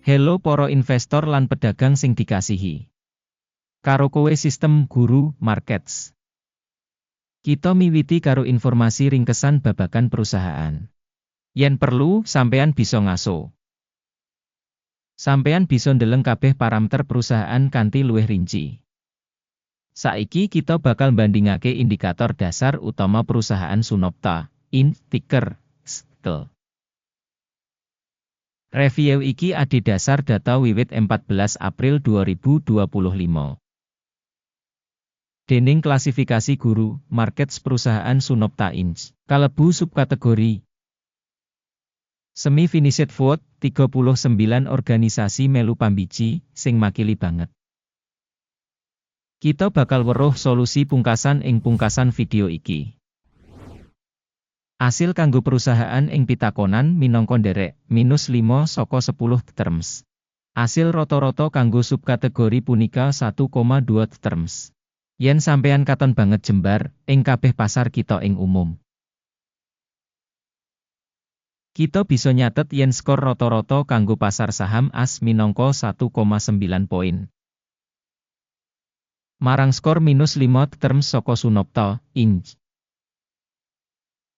Hello para investor lan pedagang sing dikasihi. Karo kowe sistem Guru Markets. Kita miwiti karo informasi ringkesan babagan perusahaan. Yen perlu, sampeyan bisa ngaso. Sampeyan bisa ndeleng kabeh parameter perusahaan kanthi luwih rinci. Saiki kita bakal bandingake indikator dasar utama perusahaan Sunopta, ticker STL. Review iki adhedhasar data wiwit 14 April 2025. Dening klasifikasi Guru Markets perusahaan Sunopta Inc. kalebu subkategori Semi-Finished Food, 39 organisasi melu pambiji, sing makili banget. Kita bakal weruh solusi pungkasan ing pungkasan video iki. Asil kanggo perusahaan ing pitakonan minangka nderek -5 saka 10 terms. Asil rata-rata kanggo subkategori punika 1,2 terms. Yen sampeyan katon banget jembar, ing kabeh pasar kita ing umum. Kita bisa nyatet yen skor rata-rata kanggo pasar saham AS minangka 1,9 poin. Marang skor -5 terms saka Sunopta Inc.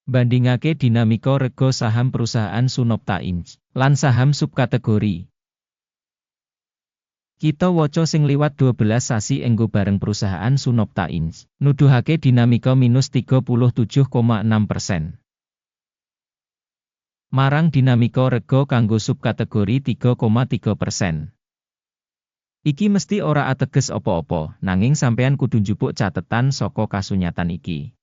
Bandingake dinamika rega saham perusahaan Sunopta Inc. lan saham subkategori. Kita waca sing liwat 12 sasi enggo bareng perusahaan Sunopta Inc. nuduhake dinamika -37,6%. Marang dinamika rega kanggo subkategori 3,3%. Iki mesti ora ateges apa-apa, nanging sampeyan kudu njupuk catetan saka kasunyatan iki.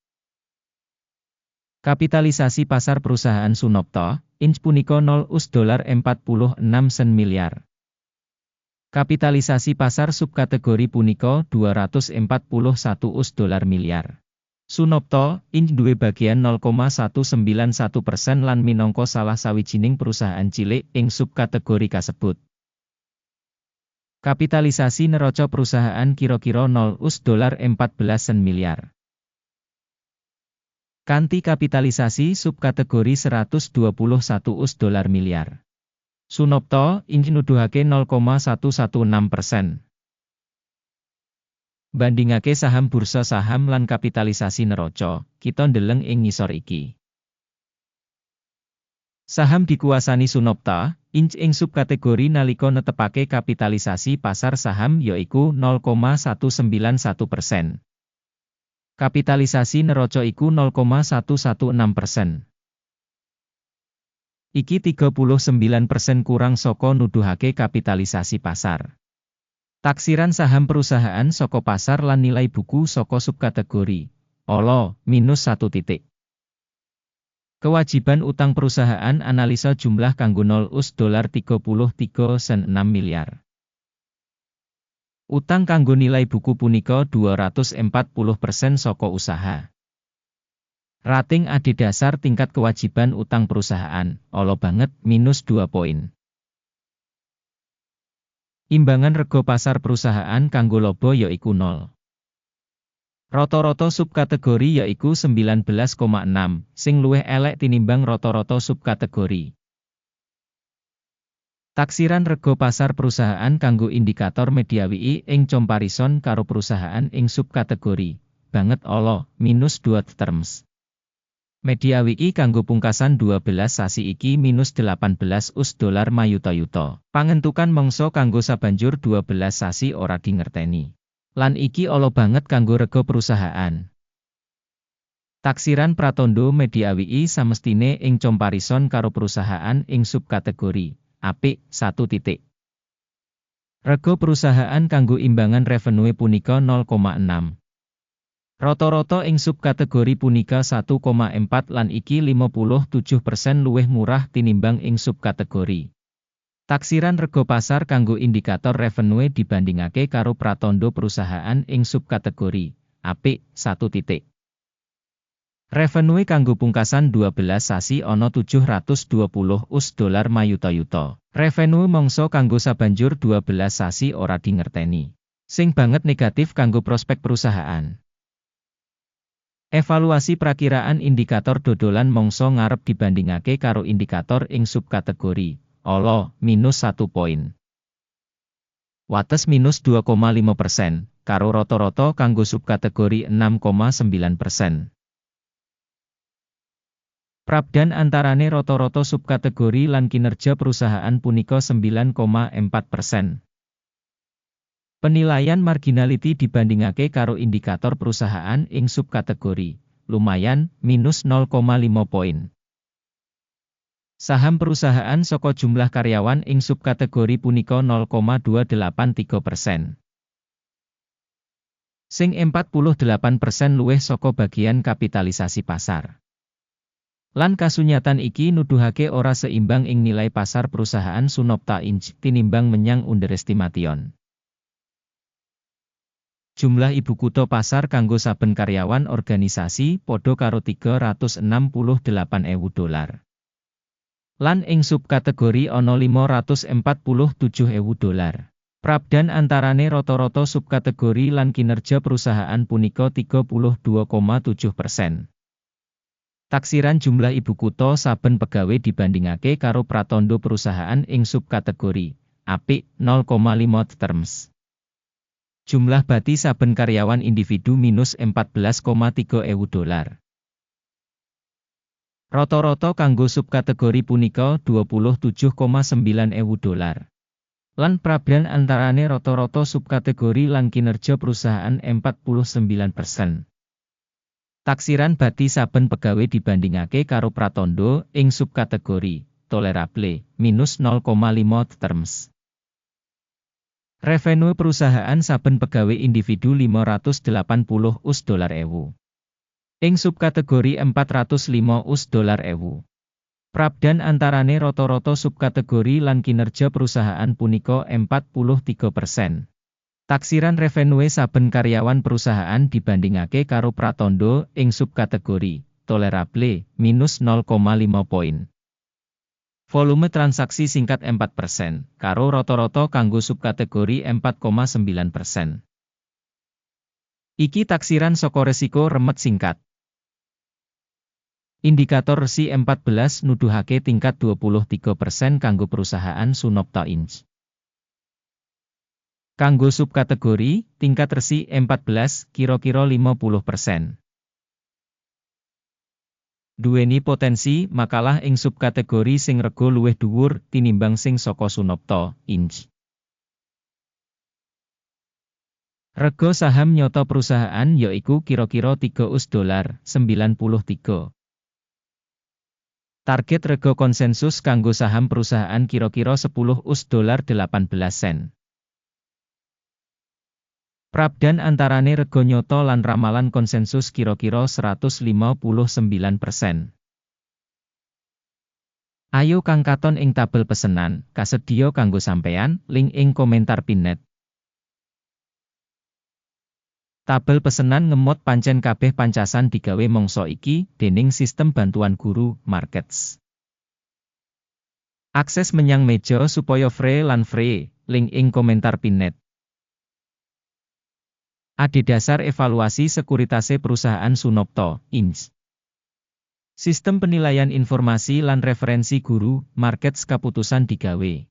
Kapitalisasi pasar perusahaan Sunopta Inc. punika $46 miliar. Kapitalisasi pasar subkategori punika $241 miliar. Sunopta Inc. duwe bagian 0,191% lan minangka salah sawijining perusahaan cilik ing subkategori kasebut. Kapitalisasi neraca perusahaan kira-kira $14 miliar. Kanthi kapitalisasi subkategori $121 miliar. Sunopta Inc. nuduhake 0,116%. Bandingake saham bursa saham lan kapitalisasi neraca, kita ndeleng ing ngisor iki. Saham dikuasani Sunopta Inc. ing subkategori nalika netepake kapitalisasi pasar saham yaiku 0,191%. Kapitalisasi neraca iku 0,116%. Iki 39% kurang saka nuduhake kapitalisasi pasar. Taksiran saham perusahaan saka pasar lan nilai buku saka subkategori ala -1 titik. Kewajiban utang perusahaan analisa jumlah kanggo $33,6 miliar. Utang kanggo nilai buku punika 240% saka usaha. Rating adhedhasar tingkat kewajiban utang perusahaan, ala banget, -2 poin. Imbangan rega pasar perusahaan kanggo laba yaiku 0. Rata-rata subkategori yaiku 19,6, sing luwih elek tinimbang rata-rata subkategori. Taksiran rega pasar perusahaan kanggo indikator media WI ing comparison karo perusahaan ing subkategori, banget ala -2 terms. Media WI kanggo pungkasan 12 sasi iki -$18 mayuta-yuta. Pangentukan mangsa kanggo sabanjur 12 sasi ora dingerteni. Lan iki ala banget kanggo rega perusahaan. Taksiran pratandha media WI samestine ing comparison karo perusahaan ing subkategori apik 1 titik. Rega perusahaan kanggo imbangan revenue punika 0,6. Rata-rata ing subkategori punika 1,4 lan iki 57% luwih murah tinimbang ing subkategori. Taksiran rega pasar kanggo indikator revenue dibandingake karo pratandha perusahaan ing subkategori apik 1 titik. Revenue kanggo pungkasan 12 sasi ana $720 mayuta-yuta. Revenue mangsa kanggo sabanjur 12 sasi ora dingerteni. Sing banget negatif kanggo prospek perusahaan. Evaluasi prakiraan indikator dodolan mangsa ngarep dibandingake karo indikator ing subkategori Olo, minus 1 poin. Wates minus 2,5%, karo rata-rata kanggo subkategori 6,9%. Prabdan antarane rata-rata subkategori lan kinerja perusahaan punika 9,4%. Penilaian marginality dibandingake karo indikator perusahaan ing subkategori, lumayan, minus 0,5 poin. Saham perusahaan saka jumlah karyawan ing subkategori punika 0,283%. Sing 48% luwih saka bagian kapitalisasi pasar. Lan kasunyatan iki nuduhake ora seimbang ing nilai pasar perusahaan Sunopta Inc. tinimbang menyang underestimation. Jumlah ibu kutha pasar kanggo saben karyawan organisasi padha karo $368.000. Lan ing subkategori ana $547.000. Prabdan antarane rata-rata subkategori lan kinerja perusahaan punika 32,7%. Taksiran jumlah ibu kutha saben pegawai dibandingake karo pratandha perusahaan ing subkategori apik 0,5 terms. Jumlah bati saben karyawan individu minus $14,300. Rata-rata kanggo subkategori punika $27,900. Lan prabdan antarane rata-rata subkategori lan kinerja perusahaan 49%. Taksiran bati saben pegawai dibandingake karo pratandha ing subkategori tolerable minus 0,5 terms. Revenue perusahaan saben pegawai individu $580.000. Ing subkategori $405.000. Prabdan antarane rata-rata subkategori lan kinerja perusahaan punika 43%. Taksiran revenue saben karyawan perusahaan dibandingake karo pratandha ing subkategori tolerable minus 0,5 poin. Volume transaksi singkat 4%, karo rata-rata kanggo subkategori 4,9%. Iki taksiran saka resiko remet singkat. Indikator resi 14 nuduhake tingkat 23% kanggo perusahaan Sunopta Inc. Kanggo subkategori, tingkat resi 14 kira-kira 50%. Duweni potensi makalah ing subkategori sing rega luwih dhuwur tinimbang sing saka Sunopta Inc. Rega saham nyata perusahaan yaiku kira-kira $3.93. Target rega konsensus kanggo saham perusahaan kira-kira $10.18. Prabdan antarane rega nyata lan ramalan konsensus kira-kira 159%. Ayo kang katon ing tabel pesenan, kasedhiya kanggo sampeyan, link ing komentar pinned. Tabel pesenan ngemot pancen kabeh pancasan digawe mangsa iki dening sistem bantuan guru markets. Akses menyang meja supaya free lan free, link ing komentar pinned. Adhedhasar evaluasi sekuritase perusahaan Sunopta Inc. Sistem penilaian informasi lan referensi guru markets kaputusan digawe.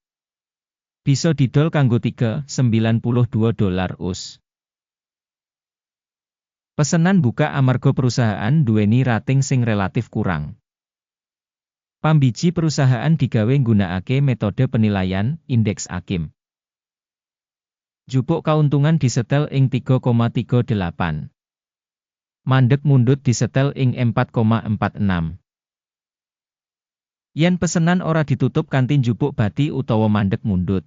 Bisa didol kanggo $3.92 us. Pesenan buka amarga perusahaan duweni rating sing relatif kurang. Pambiji perusahaan digawe nggunakake metode penilaian indeks AKIM. Jupuk kauntungan disetel ing 3,38. Mandeg mundut disetel ing 4,46. Yen pesenan ora ditutup kanthi jupuk bati utawa mandeg mundut.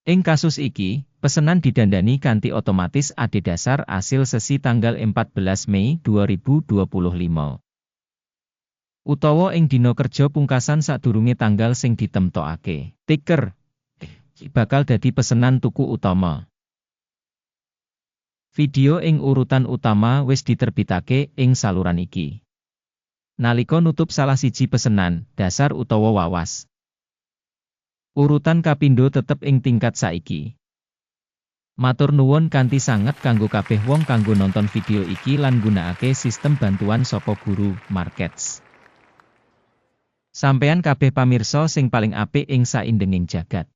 Ing kasus iki, pesenan didandani kanthi otomatis adhedhasar asil sesi tanggal 14 Mei 2025. Utawa ing dina kerja pungkasan sadurunge tanggal sing ditemtokake. Ticker bakal dadi pesenan tuku utama. Video ing urutan utama wis diterbitake ing saluran iki. Nalika nutup salah siji pesenan, dasar utawa wawas. Urutan kapindo tetep ing tingkat saiki. Matur nuwun kanthi sanget kanggo kabeh wong kanggo nonton video iki lan gunakake sistem bantuan saka Guru Markets. Sampeyan kabeh pamirsa sing paling apik ing saindenging jagat.